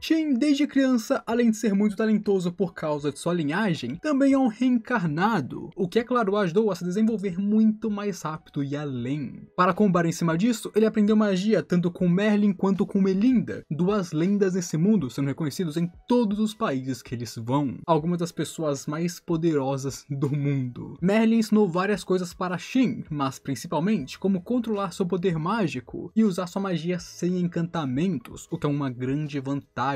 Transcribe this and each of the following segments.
Shin, desde criança, além de ser muito talentoso por causa de sua linhagem, também é um reencarnado, o que é claro o ajudou a se desenvolver muito mais rápido e além. Para combar em cima disso, ele aprendeu magia tanto com Merlin quanto com Melinda, duas lendas nesse mundo sendo reconhecidos em todos os países que eles vão, algumas das pessoas mais poderosas do mundo. Merlin ensinou várias coisas para Shin, mas principalmente como controlar seu poder mágico e usar sua magia sem encantamentos, o que é uma grande vantagem.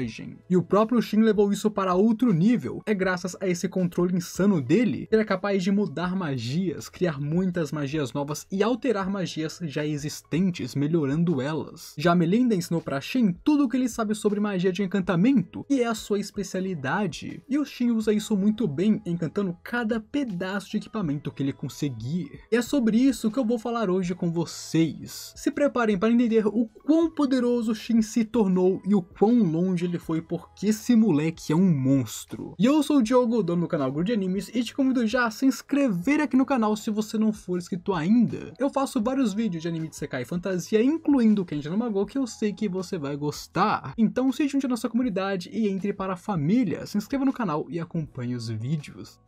E o próprio Shin levou isso para outro nível. É graças a esse controle insano dele que ele é capaz de mudar magias, criar muitas magias novas e alterar magias já existentes, melhorando elas. Já Melinda ensinou para Shin tudo o que ele sabe sobre magia de encantamento, e é a sua especialidade. E o Shin usa isso muito bem, encantando cada pedaço de equipamento que ele conseguir. E é sobre isso que eu vou falar hoje com vocês. Se preparem para entender o quão poderoso Shin se tornou e o quão longe ele foi, porque esse moleque é um monstro. E eu sou o Diogo, dono do canal Good Animes, e te convido já a se inscrever aqui no canal se você não for inscrito ainda. Eu faço vários vídeos de anime de Sekai e fantasia, incluindo o Kenji no Mago, que eu sei que você vai gostar. Então se junte à nossa comunidade e entre para a família, se inscreva no canal e acompanhe os vídeos.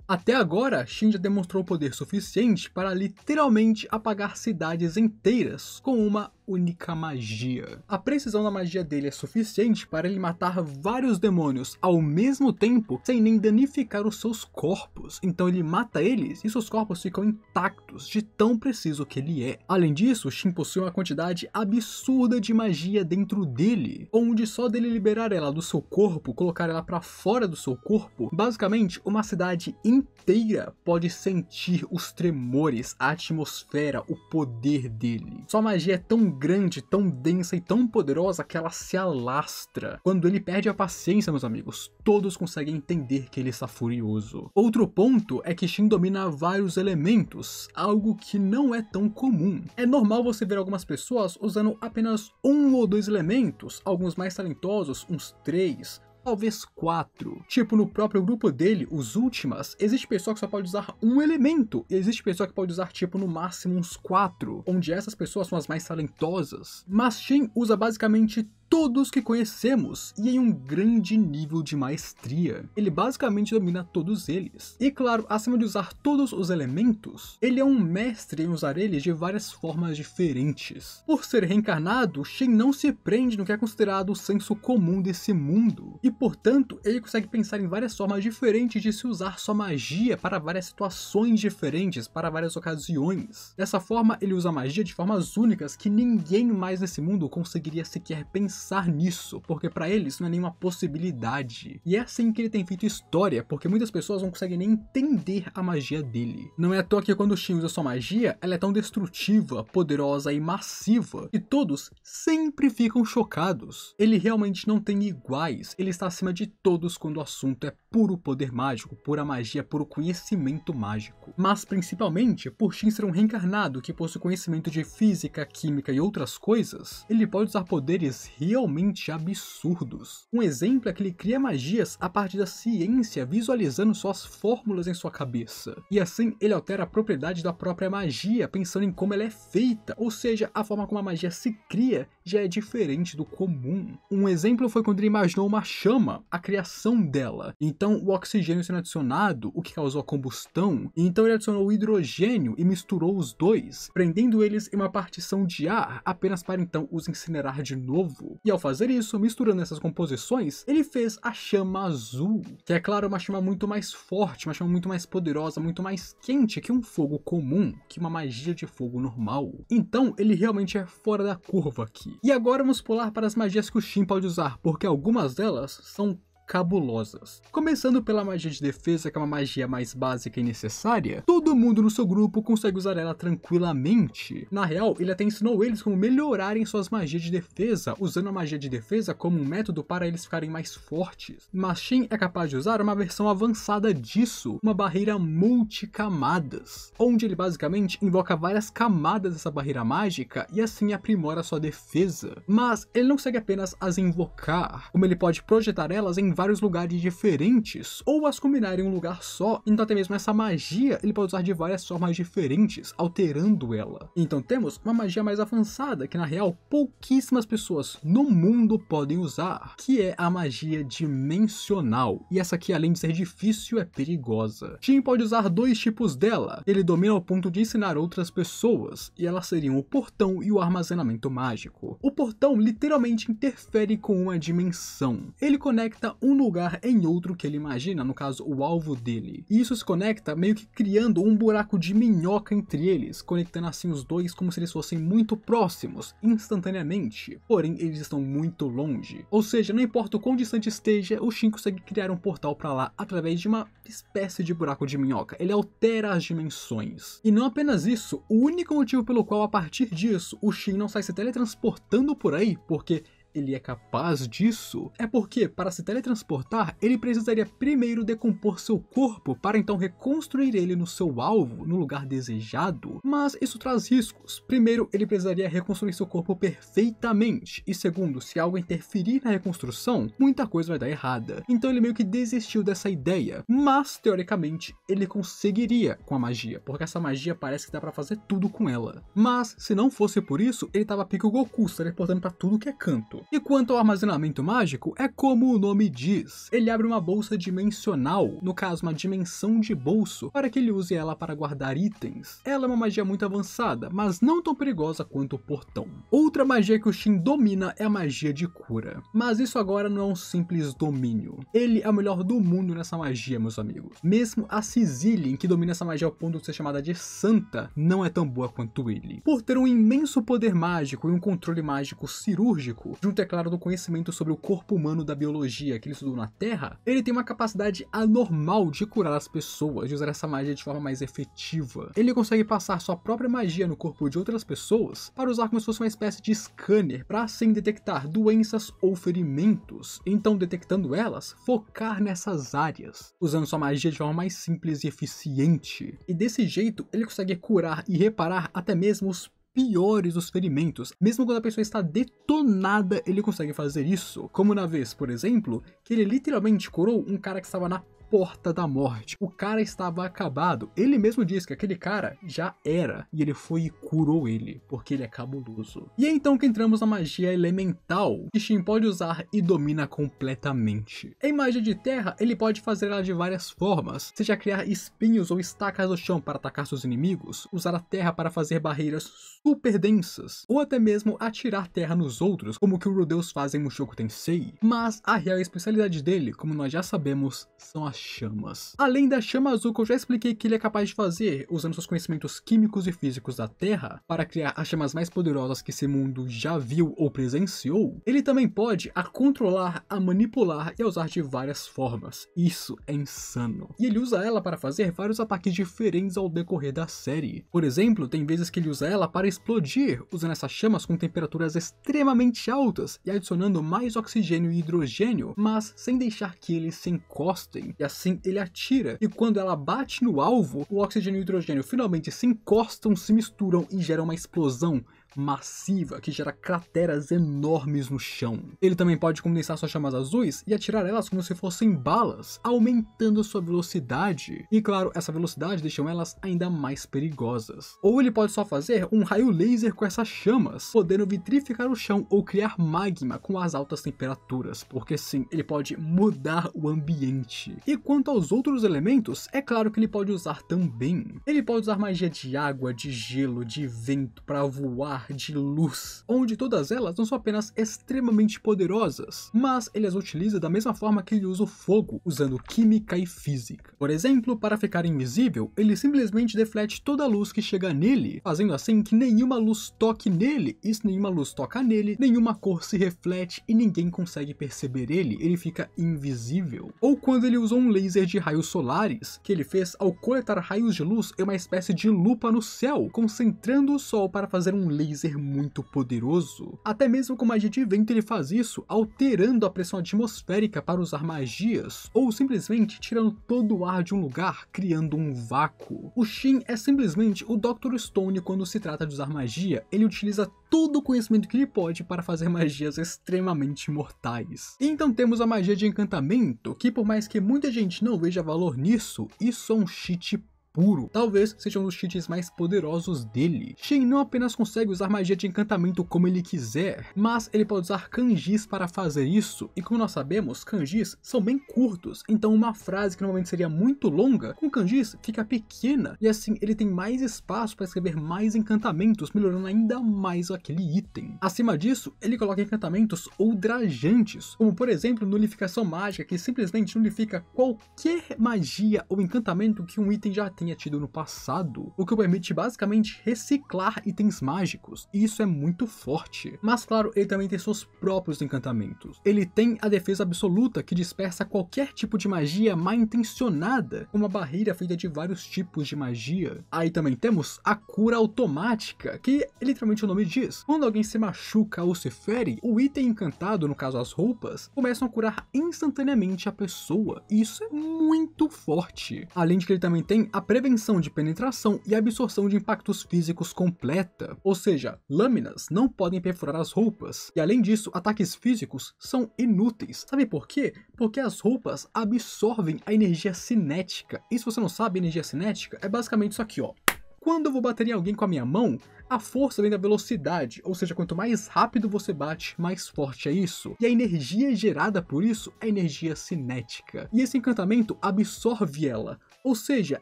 Até agora, Shin já demonstrou poder suficiente para literalmente apagar cidades inteiras com uma única magia. A precisão da magia dele é suficiente para ele matar vários demônios ao mesmo tempo sem nem danificar os seus corpos. Então ele mata eles e seus corpos ficam intactos de tão preciso que ele é. Além disso, Shin possui uma quantidade absurda de magia dentro dele, onde só dele liberar ela do seu corpo, colocar ela para fora do seu corpo, basicamente uma cidade inteira pode sentir os tremores, a atmosfera, o poder dele. Sua magia é tão grande, tão densa e tão poderosa que ela se alastra. Quando ele perde a paciência, meus amigos, todos conseguem entender que ele está furioso. Outro ponto é que Shin domina vários elementos, algo que não é tão comum. É normal você ver algumas pessoas usando apenas um ou dois elementos, alguns mais talentosos, uns 3, talvez 4. Tipo, no próprio grupo dele, os Ultimas, existe pessoa que só pode usar um elemento, e existe pessoa que pode usar, tipo, no máximo uns 4, onde essas pessoas são as mais talentosas. Mas Shin usa basicamente todos que conhecemos, e em um grande nível de maestria. Ele basicamente domina todos eles. E claro, acima de usar todos os elementos, ele é um mestre em usar eles de várias formas diferentes. Por ser reencarnado, Shin não se prende no que é considerado o senso comum desse mundo, e portanto, ele consegue pensar em várias formas diferentes de se usar sua magia para várias situações diferentes, para várias ocasiões. Dessa forma, ele usa magia de formas únicas que ninguém mais nesse mundo conseguiria sequer pensar nisso, porque para ele isso não é nenhuma possibilidade. E é assim que ele tem feito história, porque muitas pessoas não conseguem nem entender a magia dele. Não é à toa que quando Shin usa sua magia, ela é tão destrutiva, poderosa e massiva, que todos sempre ficam chocados. Ele realmente não tem iguais, ele está acima de todos quando o assunto é puro poder mágico, pura magia, puro conhecimento mágico. Mas principalmente, por Shin ser um reencarnado que possui conhecimento de física, química e outras coisas, ele pode usar poderes realmente absurdos. Um exemplo é que ele cria magias a partir da ciência, visualizando suas fórmulas em sua cabeça. E assim ele altera a propriedade da própria magia, pensando em como ela é feita, ou seja, a forma como a magia se cria já é diferente do comum. Um exemplo foi quando ele imaginou uma chama, a criação dela. Então o oxigênio sendo adicionado, o que causou a combustão, e então ele adicionou o hidrogênio e misturou os dois, prendendo eles em uma partição de ar, apenas para então os incinerar de novo. E ao fazer isso, misturando essas composições, ele fez a chama azul, que é claro uma chama muito mais forte, uma chama muito mais poderosa, muito mais quente que um fogo comum, que uma magia de fogo normal. Então ele realmente é fora da curva aqui. E agora vamos pular para as magias que o Shin pode usar, porque algumas delas são cabulosas. Começando pela magia de defesa, que é uma magia mais básica e necessária, todo mundo no seu grupo consegue usar ela tranquilamente. Na real, ele até ensinou eles como melhorarem suas magias de defesa, usando a magia de defesa como um método para eles ficarem mais fortes. Mas Shin é capaz de usar uma versão avançada disso, uma barreira multicamadas, onde ele basicamente invoca várias camadas dessa barreira mágica e assim aprimora sua defesa. Mas ele não consegue apenas as invocar, como ele pode projetar elas em vários lugares diferentes, ou as combinar em um lugar só. Então até mesmo essa magia ele pode usar de várias formas diferentes, alterando ela. Então temos uma magia mais avançada, que na real pouquíssimas pessoas no mundo podem usar, que é a magia dimensional. E essa aqui, além de ser difícil, é perigosa. Shin pode usar dois tipos dela. Ele domina ao ponto de ensinar outras pessoas, e elas seriam o portão e o armazenamento mágico. O portão literalmente interfere com uma dimensão. Ele conecta um lugar em outro que ele imagina, no caso o alvo dele. E isso se conecta meio que criando um buraco de minhoca entre eles, conectando assim os dois como se eles fossem muito próximos, instantaneamente. Porém, eles estão muito longe. Ou seja, não importa o quão distante esteja, o Shin consegue criar um portal para lá através de uma espécie de buraco de minhoca. Ele altera as dimensões. E não apenas isso, o único motivo pelo qual a partir disso o Shin não sai se teletransportando por aí, porque ele é capaz disso, é porque para se teletransportar ele precisaria primeiro decompor seu corpo para então reconstruir ele no seu alvo, no lugar desejado. Mas isso traz riscos. Primeiro, ele precisaria reconstruir seu corpo perfeitamente, e segundo, se algo interferir na reconstrução, muita coisa vai dar errada. Então ele meio que desistiu dessa ideia, mas teoricamente ele conseguiria com a magia, porque essa magia parece que dá para fazer tudo com ela. Mas se não fosse por isso, ele tava pique o Goku, se teleportando para tudo que é canto. E quanto ao armazenamento mágico, é como o nome diz. Ele abre uma bolsa dimensional, no caso uma dimensão de bolso, para que ele use ela para guardar itens. Ela é uma magia muito avançada, mas não tão perigosa quanto o portão. Outra magia que o Shin domina é a magia de cura. Mas isso agora não é um simples domínio. Ele é o melhor do mundo nessa magia, meus amigos. Mesmo a Cizillian, que domina essa magia ao ponto de ser chamada de santa, não é tão boa quanto ele. Por ter um imenso poder mágico e um controle mágico cirúrgico, junto, é claro, do conhecimento sobre o corpo humano da biologia que ele estudou na Terra, ele tem uma capacidade anormal de curar as pessoas, de usar essa magia de forma mais efetiva. Ele consegue passar sua própria magia no corpo de outras pessoas para usar como se fosse uma espécie de scanner para assim detectar doenças ou ferimentos. Então, detectando elas, focar nessas áreas, usando sua magia de forma mais simples e eficiente. E desse jeito, ele consegue curar e reparar até mesmo os piores dos ferimentos. Mesmo quando a pessoa está detonada, ele consegue fazer isso. Como na vez, por exemplo, que ele literalmente curou um cara que estava na porta da morte. O cara estava acabado. Ele mesmo disse que aquele cara já era, e ele foi e curou ele, porque ele é cabuloso. E é então que entramos na magia elemental, que Shin pode usar e domina completamente. Em magia de terra, ele pode fazer ela de várias formas, seja criar espinhos ou estacas no chão para atacar seus inimigos, usar a terra para fazer barreiras super densas, ou até mesmo atirar terra nos outros, como que o Rudeus faz em Mushoku Tensei. Mas a real especialidade dele, como nós já sabemos, são as chamas. Além da chama azul que eu já expliquei que ele é capaz de fazer, usando seus conhecimentos químicos e físicos da Terra, para criar as chamas mais poderosas que esse mundo já viu ou presenciou, ele também pode a controlar, a manipular e a usar de várias formas. Isso é insano. E ele usa ela para fazer vários ataques diferentes ao decorrer da série. Por exemplo, tem vezes que ele usa ela para explodir, usando essas chamas com temperaturas extremamente altas e adicionando mais oxigênio e hidrogênio, mas sem deixar que eles se encostem. E assim ele atira, e quando ela bate no alvo, o oxigênio e o hidrogênio finalmente se encostam, se misturam e geram uma explosão massiva que gera crateras enormes no chão. Ele também pode condensar suas chamas azuis e atirar elas como se fossem balas, aumentando sua velocidade. E claro, essa velocidade deixa elas ainda mais perigosas. Ou ele pode só fazer um raio laser com essas chamas, podendo vitrificar o chão ou criar magma com as altas temperaturas, porque sim, ele pode mudar o ambiente. E quanto aos outros elementos, é claro que ele pode usar também. Ele pode usar magia de água, de gelo, de vento para voar, de luz, onde todas elas não são apenas extremamente poderosas, mas ele as utiliza da mesma forma que ele usa o fogo, usando química e física. Por exemplo, para ficar invisível, ele simplesmente deflete toda a luz que chega nele, fazendo assim que nenhuma luz toque nele, e se nenhuma luz toca nele, nenhuma cor se reflete e ninguém consegue perceber ele fica invisível. Ou quando ele usou um laser de raios solares, que ele fez ao coletar raios de luz em uma espécie de lupa no céu, concentrando o sol para fazer um laser laser muito poderoso. Até mesmo com magia de vento ele faz isso, alterando a pressão atmosférica para usar magias, ou simplesmente tirando todo o ar de um lugar, criando um vácuo. O Shin é simplesmente o Dr. Stone quando se trata de usar magia, ele utiliza todo o conhecimento que ele pode para fazer magias extremamente mortais. E então temos a magia de encantamento, que por mais que muita gente não veja valor nisso, isso é um cheat puro. Talvez seja um dos cheats mais poderosos dele. Shin não apenas consegue usar magia de encantamento como ele quiser, mas ele pode usar kanjis para fazer isso, e como nós sabemos, kanjis são bem curtos, então uma frase que normalmente seria muito longa, com kanjis fica pequena, e assim ele tem mais espaço para escrever mais encantamentos, melhorando ainda mais aquele item. Acima disso, ele coloca encantamentos ultrajantes, como por exemplo nulificação mágica, que simplesmente nulifica qualquer magia ou encantamento que um item já tenha tido no passado, o que permite basicamente reciclar itens mágicos, e isso é muito forte. Mas claro, ele também tem seus próprios encantamentos. Ele tem a defesa absoluta, que dispersa qualquer tipo de magia mal intencionada, uma barreira feita de vários tipos de magia. Aí também temos a cura automática, que literalmente o nome diz, quando alguém se machuca ou se fere, o item encantado, no caso as roupas, começam a curar instantaneamente a pessoa, e isso é muito forte. Além de que ele também tem a prevenção de penetração e absorção de impactos físicos completa, ou seja, lâminas não podem perfurar as roupas, e além disso, ataques físicos são inúteis. Sabe por quê? Porque as roupas absorvem a energia cinética, e se você não sabe, energia cinética é basicamente isso aqui, ó. Quando eu vou bater em alguém com a minha mão, a força vem da velocidade, ou seja, quanto mais rápido você bate, mais forte é isso. E a energia gerada por isso é energia cinética. E esse encantamento absorve ela, ou seja,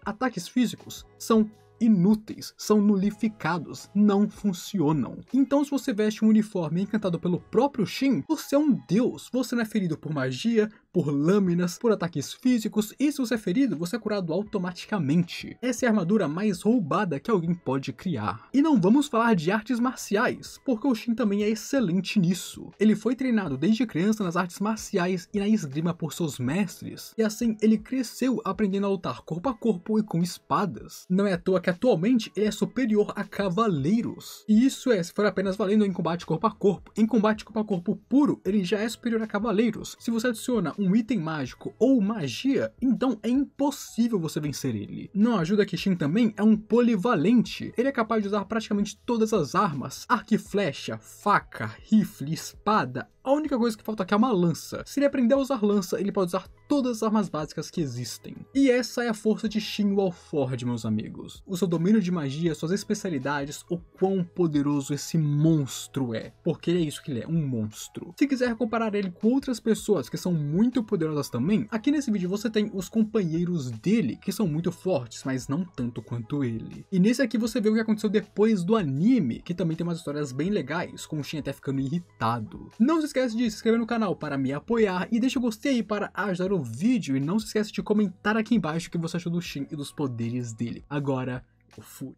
ataques físicos são inúteis, são nulificados, não funcionam. Então se você veste um uniforme encantado pelo próprio Shin, você é um deus, você não é ferido por magia, por lâminas, por ataques físicos, e se você é ferido, você é curado automaticamente. Essa é a armadura mais roubada que alguém pode criar. E não vamos falar de artes marciais, porque o Shin também é excelente nisso. Ele foi treinado desde criança nas artes marciais e na esgrima por seus mestres, e assim ele cresceu aprendendo a lutar corpo a corpo e com espadas. Não é à toa que atualmente ele é superior a cavaleiros. E isso se for apenas valendo em combate corpo a corpo. Em combate corpo a corpo puro, ele já é superior a cavaleiros. Se você adiciona um item mágico ou magia, então é impossível você vencer ele. Não ajuda que Shin também é um polivalente. Ele é capaz de usar praticamente todas as armas, arco e flecha, faca, rifle, espada. A única coisa que falta aqui é uma lança. Se ele aprender a usar lança, ele pode usar todas as armas básicas que existem. E essa é a força de Shin Wallford, meus amigos. O seu domínio de magia, suas especialidades, o quão poderoso esse monstro é. Porque é isso que ele é, um monstro. Se quiser comparar ele com outras pessoas que são muito poderosas também, aqui nesse vídeo você tem os companheiros dele, que são muito fortes, mas não tanto quanto ele. E nesse aqui você vê o que aconteceu depois do anime, que também tem umas histórias bem legais, com o Shin até ficando irritado. Não se esquece de se inscrever no canal para me apoiar e deixa o gostei aí para ajudar o vídeo, e não se esquece de comentar aqui embaixo o que você achou do Shin e dos poderes dele. Agora, eu fui.